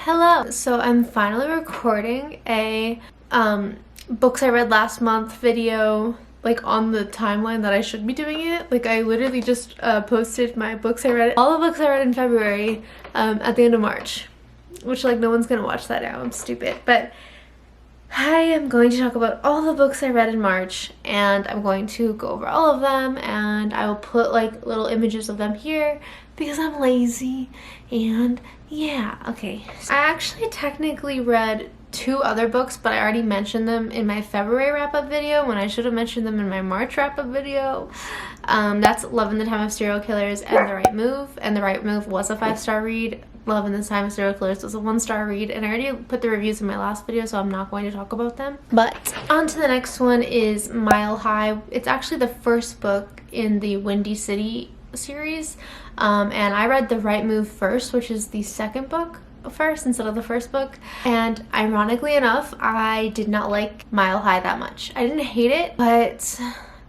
Hello! So I'm finally recording a books I read last month video, like on the timeline that I should be doing it. Like I literally just posted my books I read, all the books I read in February at the end of March, which like no one's gonna watch that now, I'm stupid. But I am going to talk about all the books I read in March, and I'm going to go over all of them, and I will put like little images of them here because I'm lazy. And yeah, okay. I actually technically read 2 other books, but I already mentioned them in my February wrap-up video when I should have mentioned them in my March wrap-up video. That's Love in the Time of Serial Killers and The Right Move. And The Right Move was a 5-star read. Love in the Time of Serial Killers was a 1-star read, and I already put the reviews in my last video, so I'm not going to talk about them. But on to the next one is Mile High. It's actually the first book in the Windy City series, and I read The Right Move first, which is the second book first instead of the first book. And ironically enough, I did not like Mile High that much. I didn't hate it, but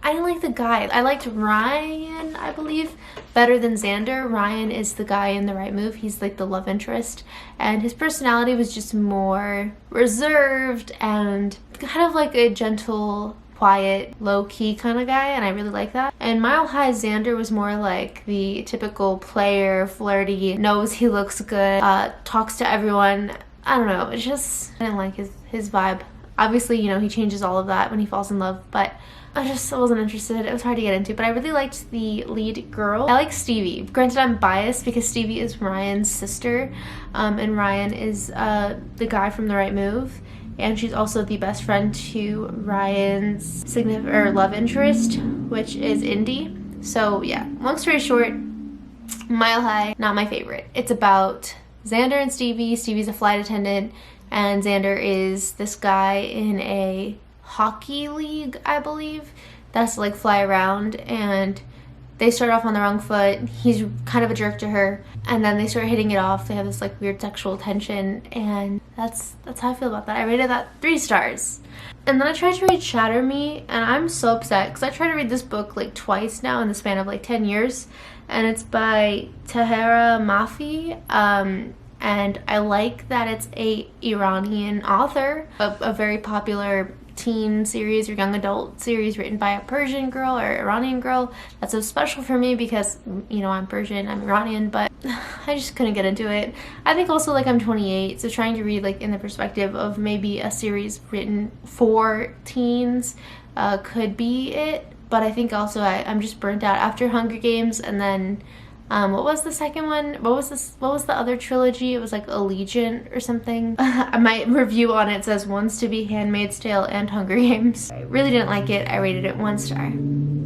I didn't like the guy. I liked Ryan, I believe, better than Xander. Ryan is the guy in The Right Move. He's like the love interest, and his personality was just more reserved and kind of like a gentle, quiet, low-key kind of guy, and I really like that. And Mile High, Xander was more like the typical player, flirty, knows he looks good, talks to everyone. I don't know, it's just, I didn't like his vibe. Obviously, you know, he changes all of that when he falls in love, but I wasn't interested. It was hard to get into, but I really liked the lead girl. I like Stevie. Granted, I'm biased because Stevie is Ryan's sister, and Ryan is the guy from The Right Move, and she's also the best friend to Ryan's love interest, which is Indy. So yeah, long story short, Mile High, not my favorite. It's about Xander and Stevie. Stevie's a flight attendant, and Xander is this guy in a hockey league, I believe, that's like fly around, and they start off on the wrong foot. He's kind of a jerk to her, and then they start hitting it off. They have this like weird sexual tension, and that's how I feel about that. I rated that 3 stars. And then I tried to read Shatter Me, and I'm so upset because I tried to read this book like twice now in the span of like 10 years, and it's by Tahera Mafi. And I like that it's a Iranian author, a very popular teen series or young adult series written by a Persian girl or Iranian girl. That's so special for me because, you know, I'm Persian, I'm Iranian, but I just couldn't get into it. I think also like I'm 28, so trying to read like in the perspective of maybe a series written for teens could be it, but I think also I'm just burnt out after Hunger Games, and then what was the second one? What was the other trilogy? It was like Allegiant or something. My review on it says wants to be Handmaid's Tale and Hunger Games. I really didn't like it. I rated it 1 star.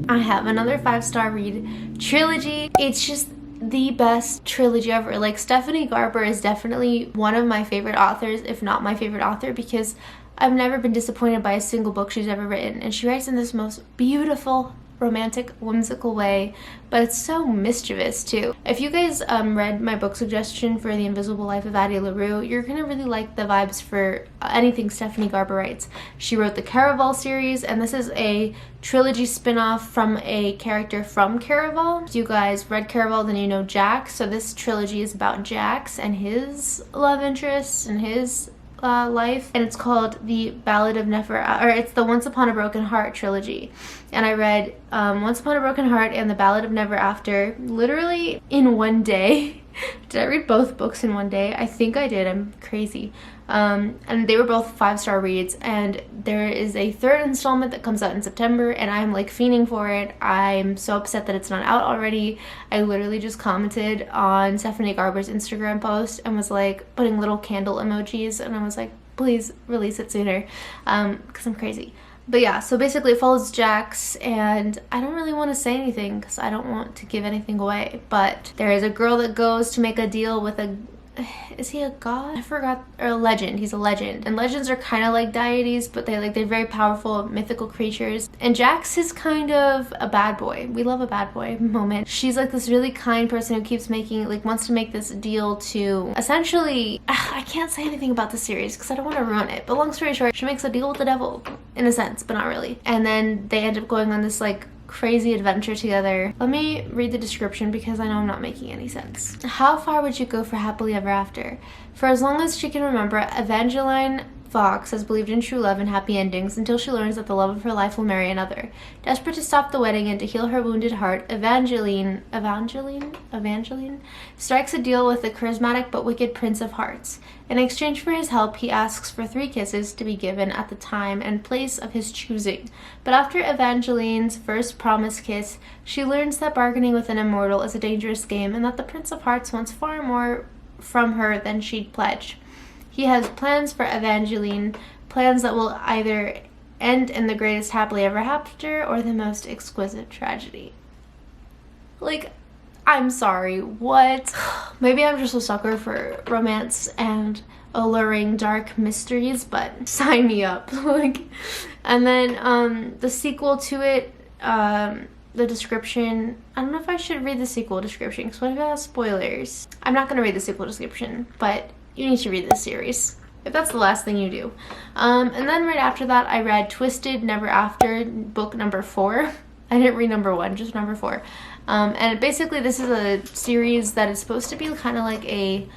I have another 5-star read, Trilogy. It's just the best trilogy ever. Like, Stephanie Garber is definitely one of my favorite authors, if not my favorite author, because I've never been disappointed by a single book she's ever written, and she writes in this most beautiful, romantic, whimsical way, but it's so mischievous too. If you guys read my book suggestion for The Invisible Life of Addie LaRue, you're gonna really like the vibes for anything Stephanie Garber writes. She wrote the Caravel series, and this is a trilogy spin-off from a character from Caravel. If you guys read Caravel, then you know Jax, so this trilogy is about Jax and his love interests and his life, and it's called the Ballad of Never, or it's the Once Upon a Broken Heart trilogy. And I read Once Upon a Broken Heart and the Ballad of Never After literally in one day. Did I read both books in one day? I think I did. I'm crazy. And they were both 5-star reads, and there is a 3rd installment that comes out in September, and I'm like fiending for it. I'm so upset that it's not out already. I literally just commented on Stephanie Garber's Instagram post and was like putting little candle emojis, and I was like, please release it sooner, because I'm crazy. But yeah, so basically it follows Jax, and I don't really want to say anything because I don't want to give anything away, but there is a girl that goes to make a deal with is he a god? I forgot. Or a legend. He's a legend. And legends are kind of like deities, but they're very powerful mythical creatures. And Jax is kind of a bad boy. We love a bad boy moment. She's like this really kind person who keeps wants to make this deal to essentially, I can't say anything about the series because I don't want to ruin it, but long story short, she makes a deal with the devil in a sense, but not really. And then they end up going on this like crazy adventure together. Let me read the description because I know I'm not making any sense. How far would you go for happily ever after? For as long as she can remember, Evangeline Fox has believed in true love and happy endings until she learns that the love of her life will marry another. Desperate to stop the wedding and to heal her wounded heart, Evangeline strikes a deal with the charismatic but wicked Prince of Hearts. In exchange for his help, he asks for 3 kisses to be given at the time and place of his choosing. But after Evangeline's first promised kiss, she learns that bargaining with an immortal is a dangerous game and that the Prince of Hearts wants far more from her than she'd pledged. He has plans for Evangeline, plans that will either end in the greatest happily ever after or the most exquisite tragedy. Like, I'm sorry, what? Maybe I'm just a sucker for romance and alluring dark mysteries, but sign me up. Like, and then the sequel to it, the description, I don't know if I should read the sequel description because what if it has spoilers? I'm not going to read the sequel description, but you need to read this series if that's the last thing you do. And then right after that, I read Twisted Never After, book number 4. I didn't read number 1, just number 4. And basically this is a series that is supposed to be kind of like a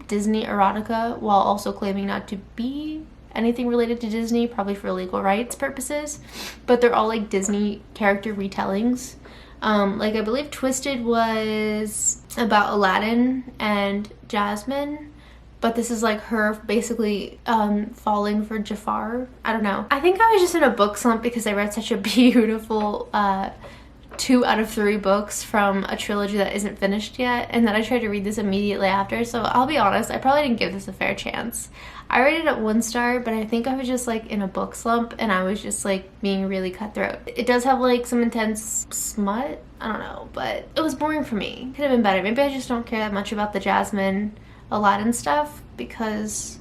Disney erotica while also claiming not to be anything related to Disney, probably for legal rights purposes, but they're all like Disney character retellings. Like I believe Twisted was about Aladdin and Jasmine, but this is like her basically falling for Jafar. I don't know. I think I was just in a book slump because I read such a beautiful 2 out of 3 books from a trilogy that isn't finished yet, and then I tried to read this immediately after, so I'll be honest, I probably didn't give this a fair chance. I rated it 1 star, but I think I was just like in a book slump and I was just like being really cutthroat. It does have like some intense smut, I don't know, but it was boring for me. Could have been better. Maybe I just don't care that much about the Jasmine Aladdin stuff because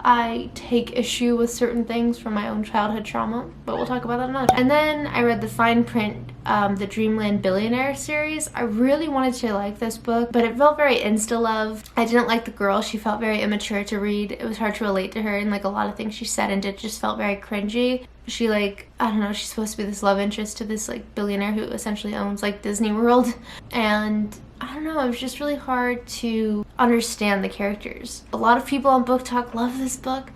I take issue with certain things from my own childhood trauma, but we'll talk about that another time. And then I read the fine print, the Dreamland Billionaire series. I really wanted to like this book, but it felt very insta-love. I didn't like the girl. She felt very immature to read. It was hard to relate to her, and like a lot of things she said and did just felt very cringy. She like, I don't know, she's supposed to be this love interest to this like billionaire who essentially owns like Disney World, and I don't know, it was just really hard to understand the characters. A lot of people on Book Talk love this book,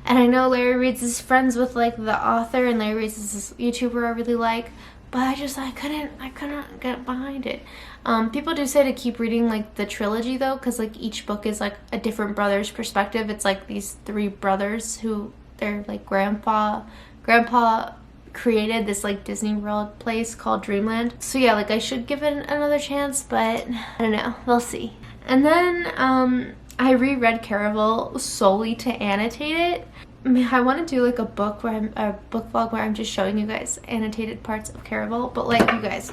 and I know Larry Reads is friends with like the author, and Larry Reads is this YouTuber I really like, but I couldn't get behind it. People do say to keep reading like the trilogy though, because like each book is like a different brother's perspective. It's like these 3 brothers who their like grandpa created this like Disney World place called Dreamland. So yeah, like I should give it another chance, but I don't know, we'll see. And then I reread Caravel solely to annotate it. I want to do like a book vlog where I'm just showing you guys annotated parts of Caravel, but like you guys,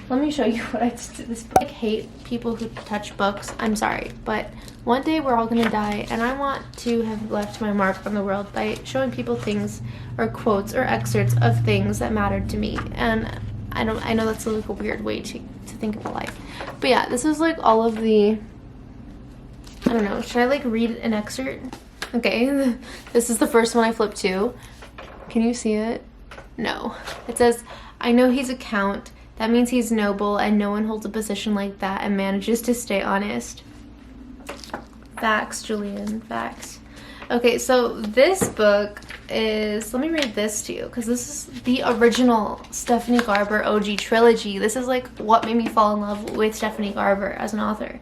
let me show you what I did to this book. I hate people who touch books. I'm sorry, but one day we're all gonna die, and I want to have left my mark on the world by showing people things or quotes or excerpts of things that mattered to me. And I know that's like a weird way to think about life, but yeah, this is like all of the, I don't know, should I like read an excerpt? Okay, this is the first one I flipped to. Can you see it? No. It says, I know he's a count. That means he's noble, and no one holds a position like that and manages to stay honest. Facts, Julian, facts. Okay, so this book is, let me read this to you, because this is the original Stephanie Garber OG trilogy. This is like what made me fall in love with Stephanie Garber as an author.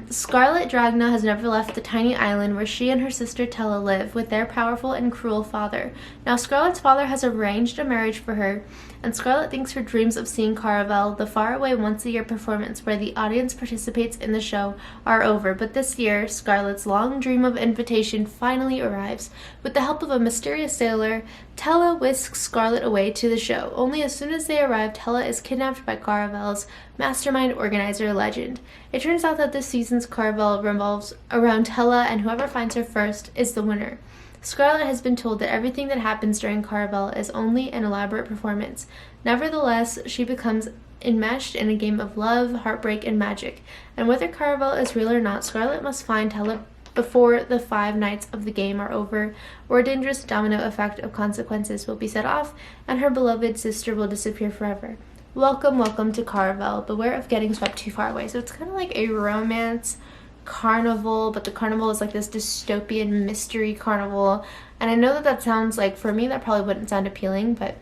Scarlet Dragna has never left the tiny island where she and her sister Tella live with their powerful and cruel father. Now Scarlet's father has arranged a marriage for her, and Scarlet thinks her dreams of seeing Caravel, the faraway once-a-year performance where the audience participates in the show, are over. But this year, Scarlet's long dream of invitation finally arrives. With the help of a mysterious sailor, Tella whisks Scarlet away to the show. Only as soon as they arrive, Tella is kidnapped by Caravel's mastermind organizer legend. It turns out that this season's Caravel revolves around Tella, and whoever finds her first is the winner. Scarlet has been told that everything that happens during Caravel is only an elaborate performance. Nevertheless, she becomes enmeshed in a game of love, heartbreak, and magic. And whether Caravel is real or not, Scarlet must find Tella before the 5 nights of the game are over, or a dangerous domino effect of consequences will be set off, and her beloved sister will disappear forever. Welcome, welcome to Caravel. Beware of getting swept too far away. So it's kind of like a romance carnival, but the carnival is like this dystopian mystery carnival. And I know that that sounds like, for me, that probably wouldn't sound appealing, but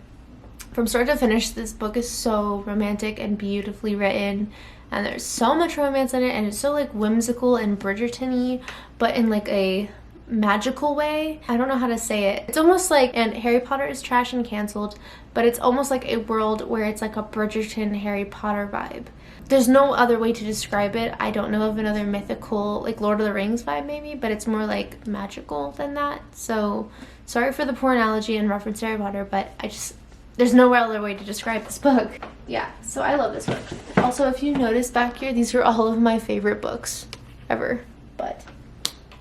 from start to finish, this book is so romantic and beautifully written, and there's so much romance in it, and it's so like whimsical and Bridgerton-y, but in like a magical way. I don't know how to say it. It's almost like, and Harry Potter is trash and cancelled, but it's almost like a world where it's like a Bridgerton Harry Potter vibe. There's no other way to describe it. I don't know of another mythical, like Lord of the Rings vibe maybe, but it's more like magical than that. So sorry for the poor analogy and reference to Harry Potter, but there's no other way to describe this book. Yeah, so I love this book. Also, if you notice back here, these are all of my favorite books ever, but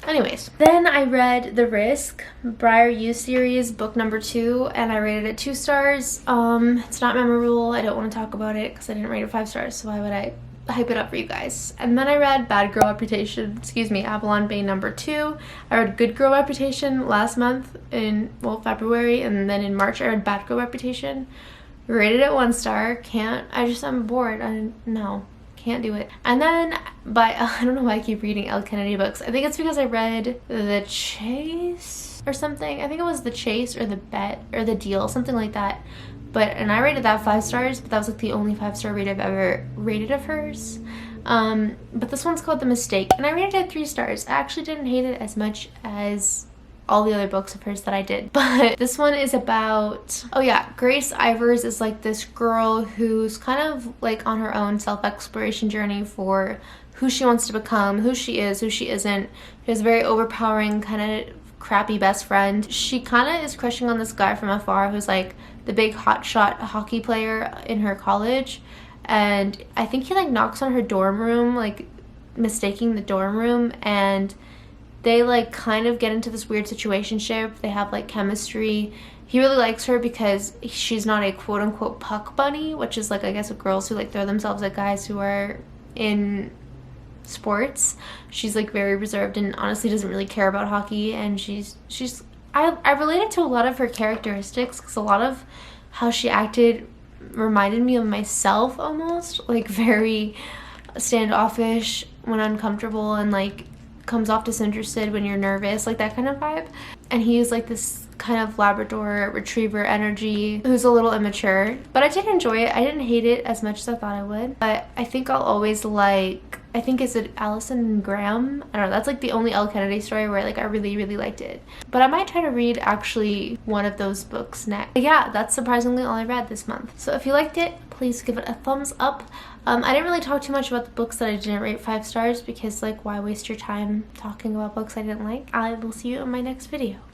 anyways. Then I read The Risk, Briar You series, book number 2, and I rated it 2 stars. It's not memorable. I don't want to talk about it because I didn't rate it 5 stars, so why would I hype it up for you guys? And then I read Bad Girl Reputation, Avalon Bay number 2. I read Good Girl Reputation last month in, well, February, and then in March I read Bad Girl Reputation. Rated it 1 star. I'm bored. No. Can't do it. And then I don't know why I keep reading Elle Kennedy books. I think it's because I read The Chase or something. I think it was The Chase or The Bet or The Deal, something like that. And I rated that 5 stars, but that was like the only 5-star rate I've ever rated of hers. But this one's called The Mistake, and I rated it 3 stars. I actually didn't hate it as much as all the other books of hers that I did. But this one is about, oh yeah, Grace Ivers is like this girl who's kind of like on her own self-exploration journey for who she wants to become, who she is, who she isn't. She has a very overpowering, kind of crappy best friend. She kind of is crushing on this guy from afar who's like the big hotshot hockey player in her college. And I think he like knocks on her dorm room, like mistaking the dorm room, and they like kind of get into this weird situationship. They have like chemistry. He really likes her because she's not a quote-unquote puck bunny, which is like, I guess, girls who like throw themselves at guys who are in sports. She's like very reserved and honestly doesn't really care about hockey, and I related to a lot of her characteristics because a lot of how she acted reminded me of myself almost, like very standoffish when uncomfortable and like comes off disinterested when you're nervous, like that kind of vibe. And he's like this kind of Labrador retriever energy who's a little immature, but I did enjoy it. I didn't hate it as much as I thought I would, but I think I'll always like, I think, is it Allison Graham? I don't know, that's like the only Elle Kennedy story where like I really liked it. But I might try to read actually one of those books next. But yeah, that's surprisingly all I read this month. So if you liked it, please give it a thumbs up. I didn't really talk too much about the books that I didn't rate 5 stars because like why waste your time talking about books I didn't like? I will see you in my next video.